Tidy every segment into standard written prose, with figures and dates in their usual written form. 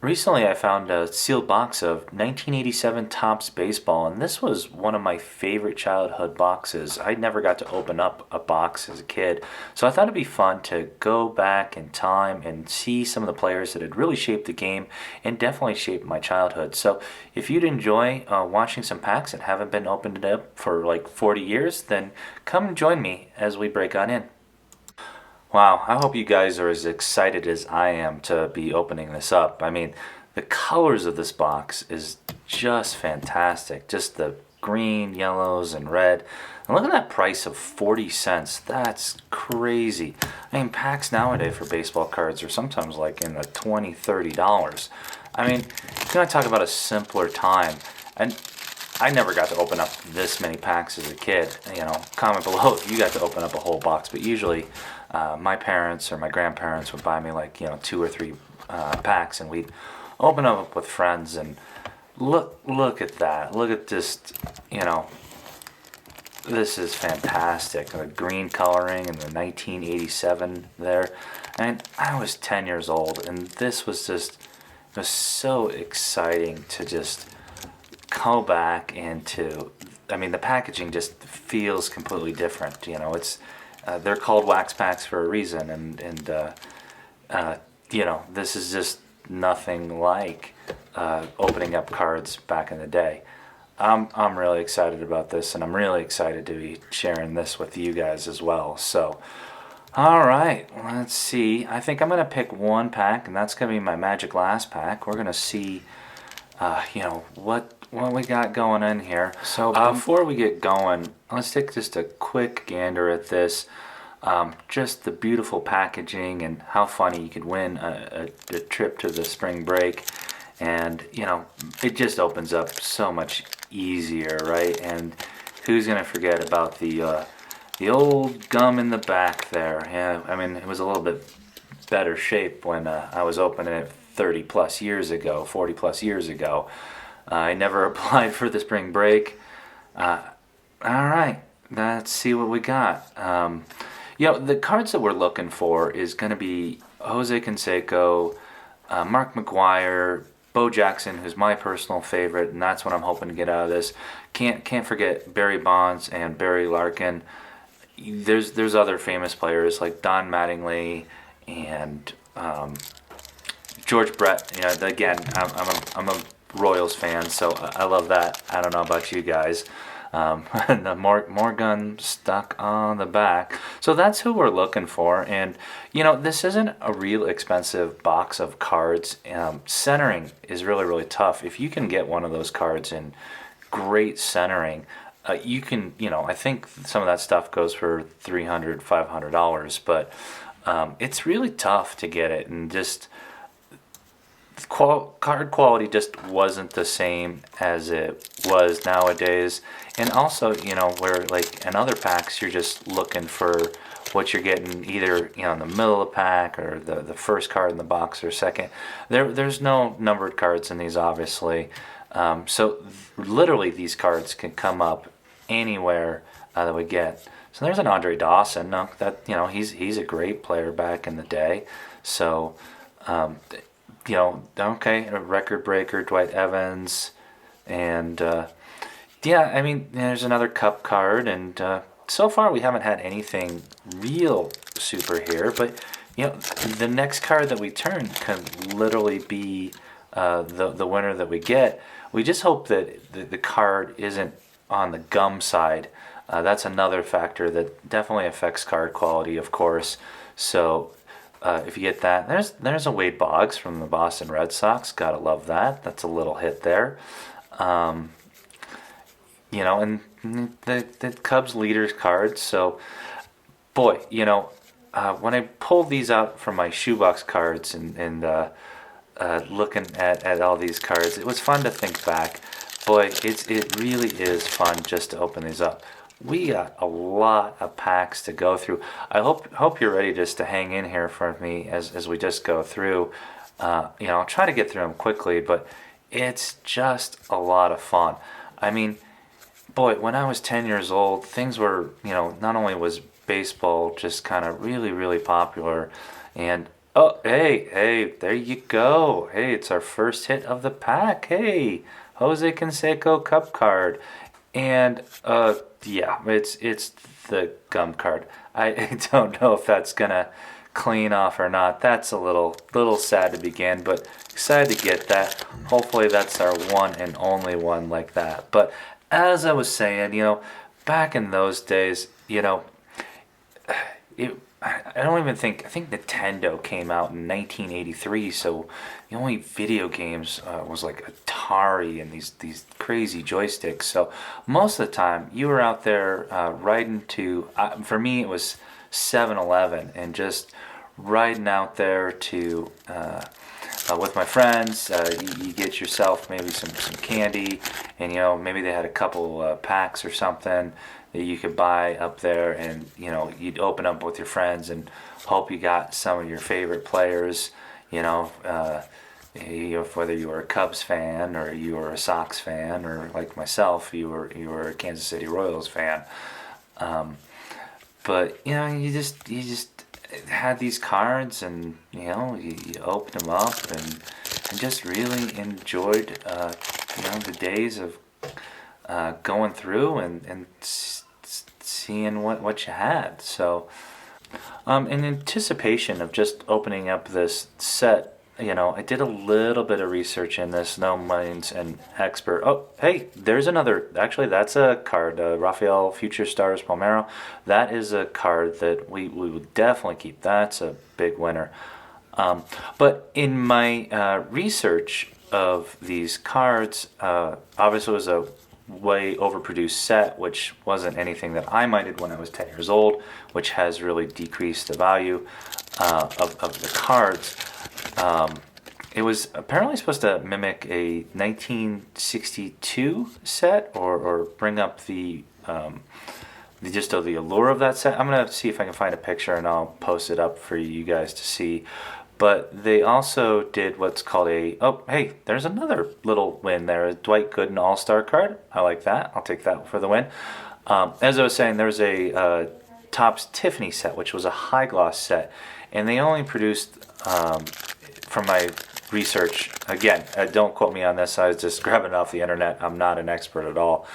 Recently, I found a sealed box of 1987 Topps baseball, and this was one of my favorite childhood boxes. I never got to open up a box as a kid, so I thought it'd be fun to go back in time and see some of the players that had really shaped the game and definitely shaped my childhood. So, if you'd enjoy watching some packs that haven't been opened up for like 40 years, then come join me as we break on in. Wow, I hope you guys are as excited as I am to be opening this up. I mean, the colors of this box is just fantastic. Just the green, yellows, and red. And look at that price of 40 cents. That's crazy. I mean, packs nowadays for baseball cards are sometimes like in the $20, $30. I mean, if you want to talk about a simpler time, and I never got to open up this many packs as a kid. Comment below if you got to open up a whole box. But usually, my parents or my grandparents would buy me like two or three packs, and we'd open them up with friends. And look at that. Look at this. This is fantastic. The green coloring and the 1987 there. And I was 10 years old, and this was just it was so exciting to just go back into. I mean, the packaging just feels completely different. They're called wax packs for a reason, and this is just nothing like opening up cards back in the day. I'm really excited about this, and I'm really excited to be sharing this with you guys as well. So, all right, let's see. I think I'm gonna pick one pack, and that's gonna be my Magic Last pack. We're gonna see, what we got going in here. So before we get going, let's take just a quick gander at this. Just the beautiful packaging and how funny you could win a trip to the spring break. And, it just opens up so much easier, right? And who's going to forget about the old gum in the back there? Yeah, I mean, it was a little bit better shape when I was opening it 30 plus years ago, 40 plus years ago. I never applied for the spring break. All right, let's see what we got. The cards that we're looking for is going to be Jose Canseco, Mark McGuire, Bo Jackson, who's my personal favorite, and that's what I'm hoping to get out of this. Can't forget Barry Bonds and Barry Larkin. There's other famous players like Don Mattingly and George Brett. Again, I'm a Royals fan, so I love that. I don't know about you guys. The more gun stuck on the back. So that's who we're looking for. And, this isn't a real expensive box of cards. Centering is really, really tough. If you can get one of those cards in great centering, you can, I think some of that stuff goes for $300, $500, but it's really tough to get it. And just card quality just wasn't the same as it was nowadays. And also, where like in other packs, you're just looking for what you're getting either in the middle of the pack or the first card in the box or second. There's no numbered cards in these, obviously. So literally these cards can come up anywhere that we get. So there's an Andre Dawson. He's a great player back in the day. So okay, a record breaker, Dwight Evans, and there's another Cup card, and so far we haven't had anything real super here, but the next card that we turn can literally be the winner that we get. We just hope that the card isn't on the gum side. That's another factor that definitely affects card quality, of course. So if you get that, there's a Wade Boggs from the Boston Red Sox. Gotta love that. That's a little hit there. And the Cubs leaders cards. So, boy, when I pulled these out from my shoebox cards and looking at all these cards, it was fun to think back. Boy, it really is fun just to open these up. We got a lot of packs to go through. I hope you're ready just to hang in here for me as we just go through. I'll try to get through them quickly, but it's just a lot of fun. I mean, boy, when I was 10 years old, things were, not only was baseball just kind of really, really popular, and Oh, hey, there you go. Hey, it's our first hit of the pack. Hey, Jose Canseco Cup card. And yeah, it's the gum card. I don't know if that's gonna clean off or not. That's a little sad to begin, but excited to get that. Hopefully that's our one and only one like that. But as I was saying, back in those days, it I don't even think I think Nintendo came out in 1983, so the only video games was like Atari and these crazy joysticks. So most of the time you were out there riding to for me it was 7-Eleven and just riding out there to with my friends. You get yourself maybe some candy, and maybe they had a couple packs or something that you could buy up there, and you'd open up with your friends and hope you got some of your favorite players. Whether you were a Cubs fan or you were a Sox fan, or like myself, you were a Kansas City Royals fan. But you just had these cards, and you opened them up and just really enjoyed the days of going through and seeing what you had. So in anticipation of just opening up this set, I did a little bit of research in this. No mind's an expert. Oh, hey, there's another. Actually, that's a card. Rafael Future Stars Palmeiro. That is a card that we would definitely keep. That's a big winner. But in my research of these cards, obviously it was a way overproduced set, which wasn't anything that I minded when I was 10 years old, which has really decreased the value of the cards. It was apparently supposed to mimic a 1962 set, or bring up the allure of that set. I'm gonna see if I can find a picture and I'll post it up for you guys to see. But they also did what's called there's another little win there. A Dwight Gooden All-Star card. I like that. I'll take that for the win. As I was saying, there was a Topps Tiffany set, which was a high gloss set, and they only produced, from my research, again, don't quote me on this, I was just grabbing it off the internet, I'm not an expert at all,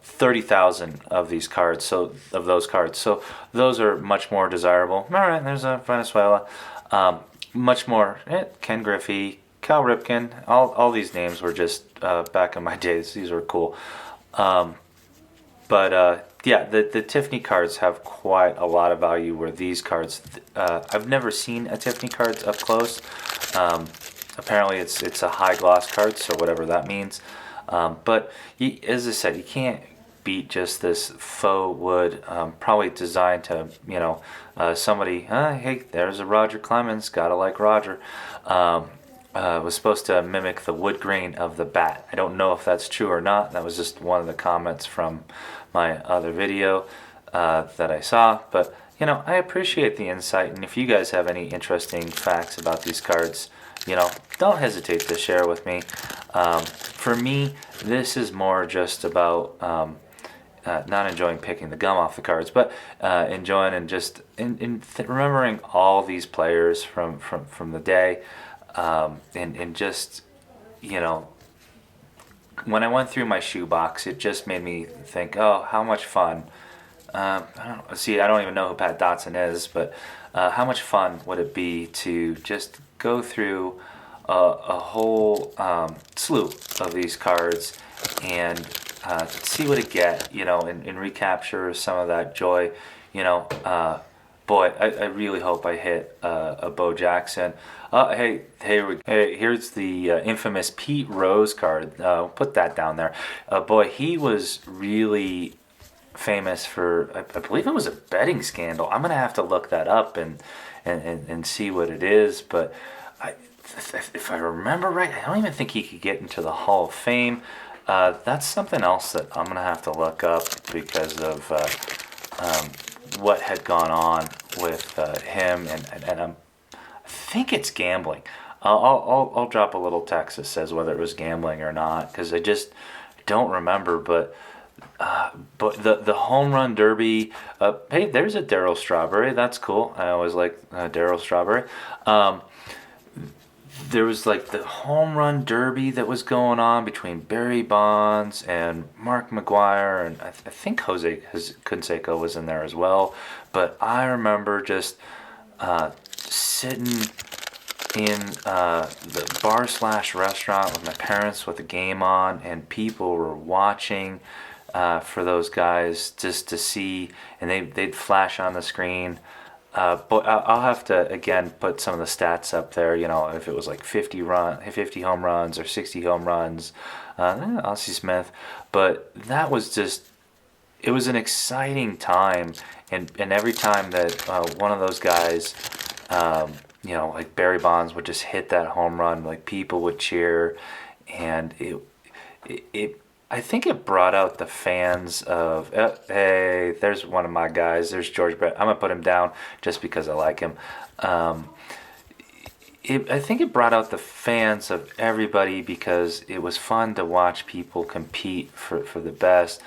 30,000 of these cards, so those cards. So those are much more desirable. All right, there's a Venezuela. Much more, Ken Griffey, Cal Ripken, all these names were just back in my days. These were cool. Yeah, the Tiffany cards have quite a lot of value, where these cards, I've never seen a Tiffany cards up close. Apparently it's a high gloss card, so whatever that means. But as I said, you can't beat just this faux wood, probably designed to, somebody, hey, there's a Roger Clemens, gotta like Roger. Was supposed to mimic the wood grain of the bat. I don't know if that's true or not. That was just one of the comments from my other video that I saw. But, I appreciate the insight. And if you guys have any interesting facts about these cards, don't hesitate to share with me. For me, this is more just about not enjoying picking the gum off the cards, but enjoying and just remembering all these players from the day. And just, when I went through my shoebox, it just made me think, oh, how much fun. I don't even know who Pat Dotson is, but how much fun would it be to just go through a whole slew of these cards and see what it get, and recapture some of that joy, Boy, I really hope I hit a Bo Jackson. Hey, here's the infamous Pete Rose card. Put that down there. Boy, he was really famous for, I believe it was a betting scandal. I'm going to have to look that up and see what it is. But if I remember right, I don't even think he could get into the Hall of Fame. That's something else that I'm going to have to look up because of what had gone on with him, and I think it's gambling. I'll drop a little text that says whether it was gambling or not, because I just don't remember. But But the home run derby. Hey, there's a Darryl Strawberry. That's cool. I always like Darryl Strawberry. Um, there was like the home run derby that was going on between Barry Bonds and Mark McGuire, and I think Jose Canseco was in there as well. But I remember just sitting in the bar slash restaurant with my parents with the game on, and people were watching for those guys just to see, and they'd flash on the screen. But I'll have to again put some of the stats up there. You know, if it was like 50 home runs or 60 home runs, Ozzie Smith. But that was just, it was an exciting time, and every time that one of those guys, like Barry Bonds would just hit that home run, like people would cheer, and it I think it brought out the fans of, hey, there's one of my guys. There's George Brett. I'm gonna put him down just because I like him. Um, I think it brought out the fans of everybody because it was fun to watch people compete for the best.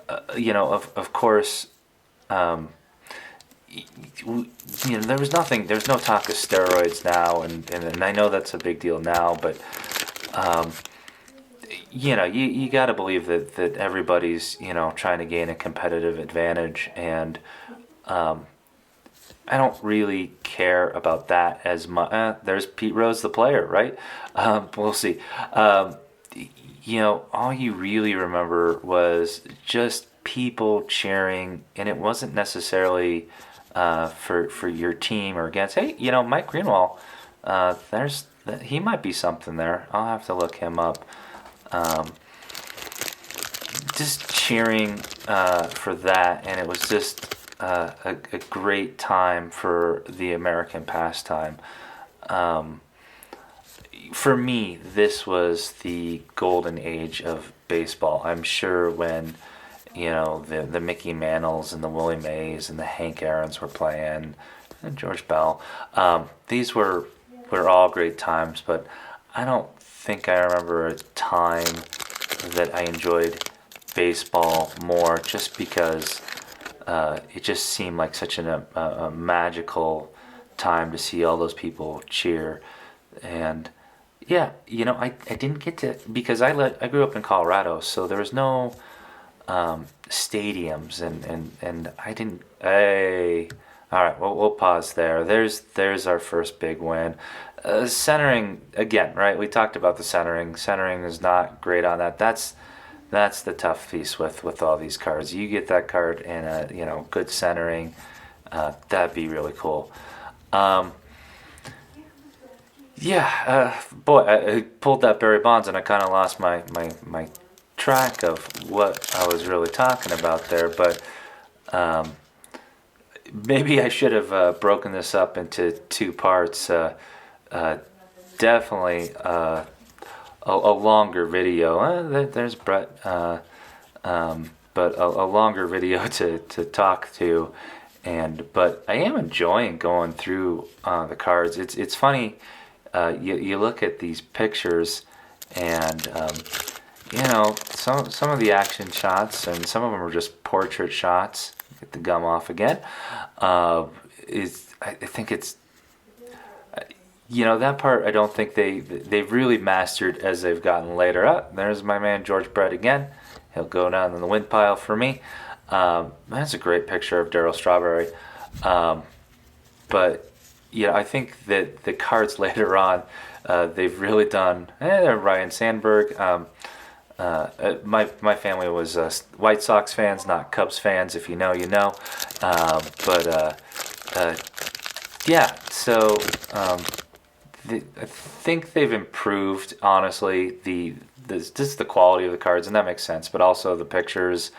Of course, um, there's no talk of steroids now, and I know that's a big deal now, but um, you got to believe that everybody's, trying to gain a competitive advantage, and um, I don't really care about that as much. There's Pete Rose, the player, right? We'll see. All you really remember was just people cheering, and it wasn't necessarily for your team or against. Hey, Mike Greenwald, he might be something there. I'll have to look him up. Um, just cheering for that, and it was just a great time for the American pastime. Um, for me, this was the golden age of baseball. I'm sure when the Mickey Mantles and the Willie Mays and the Hank Aaron's were playing, and George Bell. These were all great times, but I don't think I remember a time that I enjoyed baseball more, just because it just seemed like such a magical time to see all those people cheer. And yeah, I didn't get to, because I grew up in Colorado, so there was no stadiums, and I didn't. Hey, all right, well, we'll pause there. There's our first big win. Centering again, right? We talked about the centering. Centering is not great on that. That's the tough piece with all these cards. You get that card in a good centering, that'd be really cool. Um, yeah, boy, I pulled that Barry Bonds, and I kind of lost my track of what I was really talking about there. But um, maybe I should have broken this up into two parts. Uh, Definitely a longer video. There's Brett, but a longer video to talk to, but I am enjoying going through the cards. It's funny. You look at these pictures, and some of the action shots, and some of them are just portrait shots. Get the gum off again. I think it's, that part I don't think they've really mastered as they've gotten later. There's my man George Brett again. He'll go down in the wind pile for me. That's a great picture of Darryl Strawberry. But I think that the cards later on, they've really done. Ryan Sandberg. My family was White Sox fans, not Cubs fans. If you know, you know. Yeah. So. I think they've improved, honestly, just the quality of the cards, and that makes sense, but also the pictures.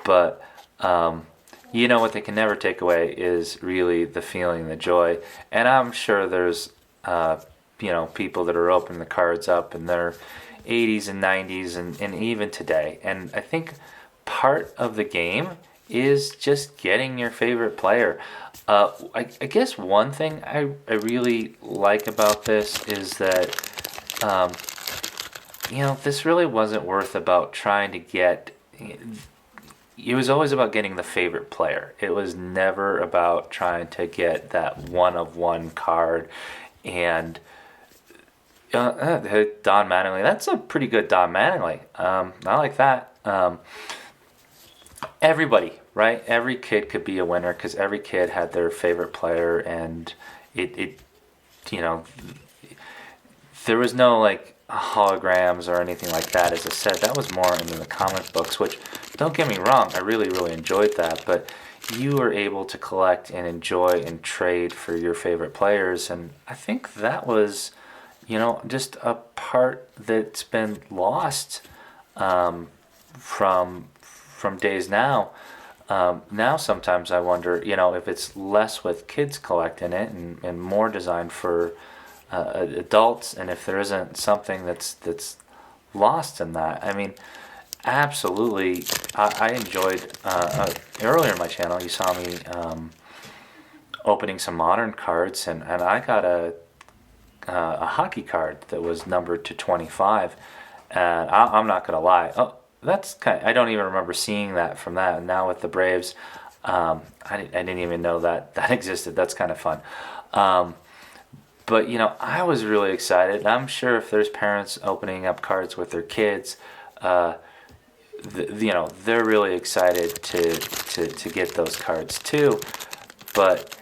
But what they can never take away is really the feeling, the joy. And I'm sure there's people that are opening the cards up in their 80s and 90s, and even today. And I think part of the game is just getting your favorite player. I guess one thing I really like about this is that, this really wasn't worth about trying to get it was always about getting the favorite player. It was never about trying to get that one of one card. And Don Mattingly, that's a pretty good Don Mattingly. I like that. Everybody, right? Every kid could be a winner because every kid had their favorite player, and it you know, there was no like holograms or anything like that. As I said, that was more in the comic books, which, don't get me wrong, I really, really enjoyed that. But you were able to collect and enjoy and trade for your favorite players, and I think that was, just a part that's been lost from days now. Now sometimes I wonder, if it's less with kids collecting it and more designed for adults, and if there isn't something that's lost in that. I mean, absolutely. I enjoyed earlier in my channel. You saw me opening some modern cards, and I got a hockey card that was numbered to 25, and I'm not gonna lie. Oh, that's I don't even remember seeing that from that. And now with the Braves, I didn't even know that existed. That's kind of fun. But I was really excited. I'm sure if there's parents opening up cards with their kids, they're really excited to get those cards too. But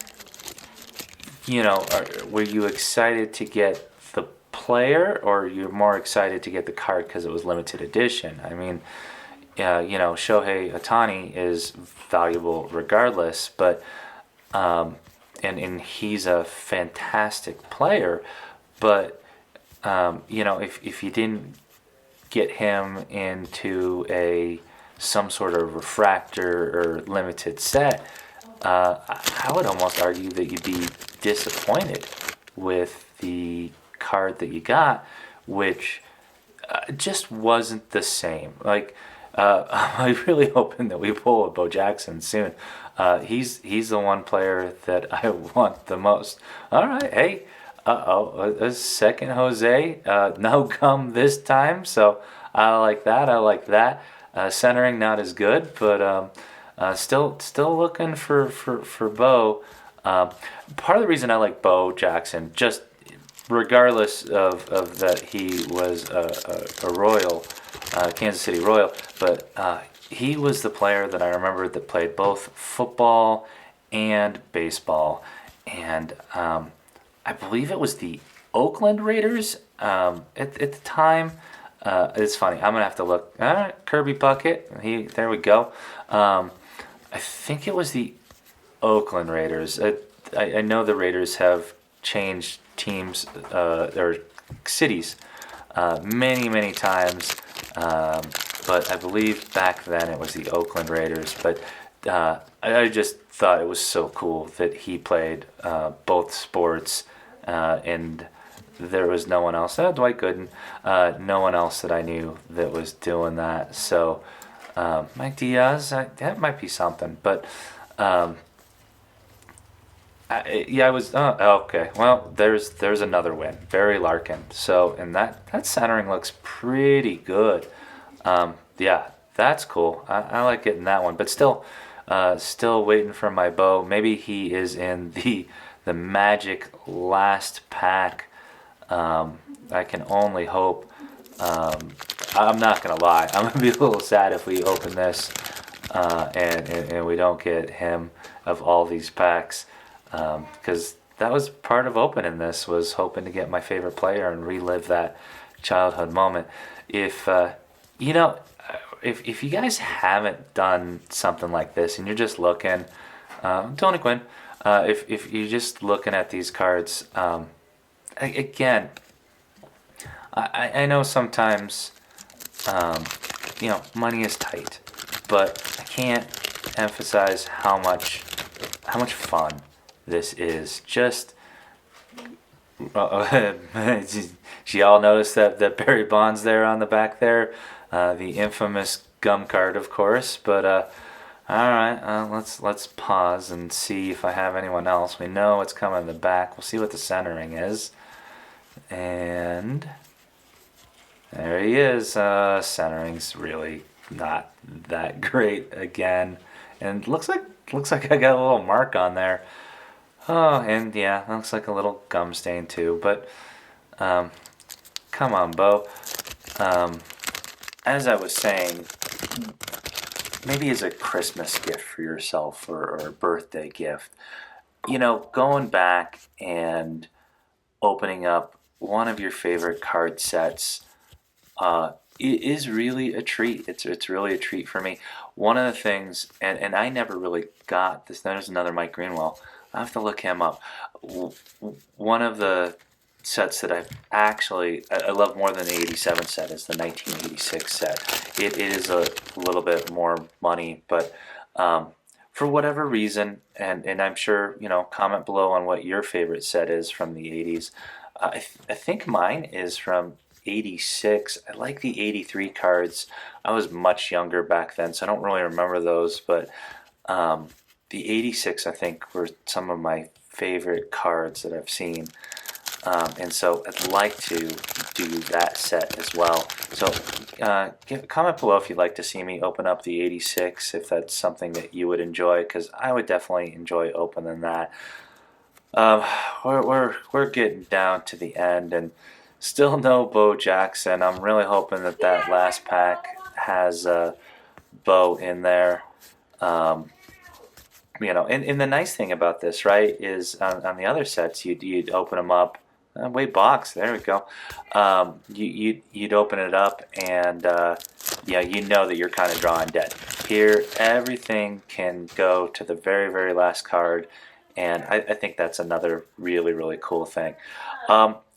were you excited to get the player, or you're more excited to get the card because it was limited edition? I mean, Shohei Ohtani is valuable regardless, but and he's a fantastic player, but if you didn't get him into some sort of refractor or limited set, I would almost argue that you'd be disappointed with the card that you got, which just wasn't the same. Like, I'm really hoping that we pull a Bo Jackson soon. He's the one player that I want the most. All right, hey, a second Jose, no gum this time, so I like that. Centering not as good, but still looking for Bo. Part of the reason I like Bo Jackson, just regardless of that he was a Royal, Kansas City Royal, but he was the player that I remember that played both football and baseball, and I believe it was the Oakland Raiders at the time. It's funny. I'm gonna have to look. All right, Kirby Puckett. There we go. I think it was the Oakland Raiders. I know the Raiders have changed teams or cities many times, but I believe back then it was the Oakland Raiders. But I just thought it was so cool that he played both sports, and there was no one else. Dwight Gooden, no one else that I knew that was doing that. So Mike Diaz, that might be something. But I was okay. Well, there's another win, Barry Larkin. So, and that centering looks pretty good. Yeah, that's cool. I like getting that one, but still waiting for my Bo. Maybe he is in the Magic last pack. I can only hope. I'm not gonna lie. I'm gonna be a little sad if we open this and we don't get him of all these packs, because that was part of opening this, was hoping to get my favorite player and relive that childhood moment. If if you guys haven't done something like this and you're just looking, Tony Quinn, if you're just looking at these cards, again, I know sometimes, money is tight, but I can't emphasize how much fun this is. Just, she all noticed that Barry Bonds there on the back there, the infamous gum card, of course. But all right, let's pause and see if I have anyone else. We know what's coming in the back. We'll see what the centering is. And there he is. Centering's really not that great again. And looks like I got a little mark on there. Oh, and yeah, looks like a little gum stain too. But um, come on, Bo. Um, as I was saying, maybe as a Christmas gift for yourself or a birthday gift, going back and opening up one of your favorite card sets it is really a treat. It's really a treat for me. One of the things, and I never really got this. There's another Mike Greenwell. I have to look him up. One of the sets that I love more than the '87 set is the 1986 set. It is a little bit more money, but for whatever reason, and I'm sure comment below on what your favorite set is from the '80s. I think mine is from '86. I like the '83 cards. I was much younger back then, so I don't really remember those. But the '86, I think, were some of my favorite cards that I've seen. And so I'd like to do that set as well. So comment below if you'd like to see me open up the '86, if that's something that you would enjoy, because I would definitely enjoy opening that. We're getting down to the end, and still no Bo Jackson. I'm really hoping that last pack has Bo in there. And the nice thing about this, right, is on the other sets, you'd open them up. Wait, box. There we go. You'd open it up, and you know that you're kind of drawing dead. Here, everything can go to the very, very last card, and I think that's another really, really cool thing.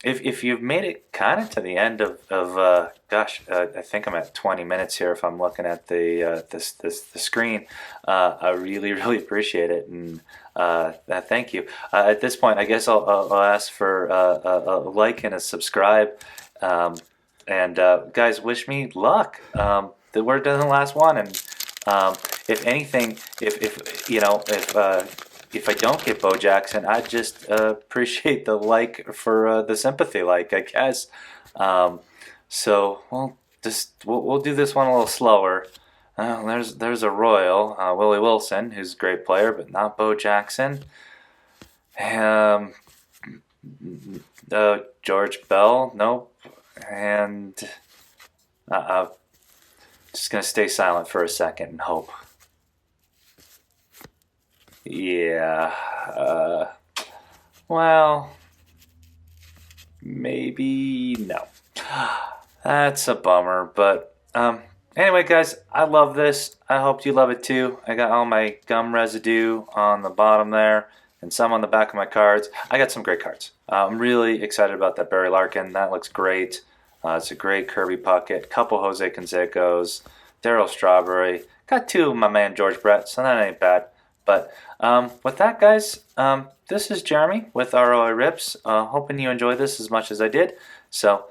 If you've made it kind of to the end of I think I'm at 20 minutes here if I'm looking at the screen. I really, really appreciate it, and thank you. At this point, I guess I'll ask for a like and a subscribe. And guys, wish me luck. We're done the last one, and if anything, if I don't get Bo Jackson, I just appreciate the like for the sympathy, I guess. So we'll do this one a little slower. There's a Royal, Willie Wilson, who's a great player, but not Bo Jackson. George Bell, nope. And just gonna stay silent for a second and hope. Yeah, well, maybe no. That's a bummer, but anyway, guys, I love this. I hope you love it too. I got all my gum residue on the bottom there and some on the back of my cards. I got some great cards. I'm really excited about that Barry Larkin. That looks great. It's a great Kirby Puckett, couple Jose Cansecos, Darryl Strawberry. Got two of my man George Brett, so that ain't bad. But with that, guys, this is Jeremy with ROI Rips. Hoping you enjoyed this as much as I did. So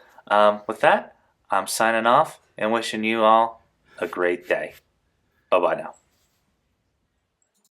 with that, I'm signing off and wishing you all a great day. Bye-bye now.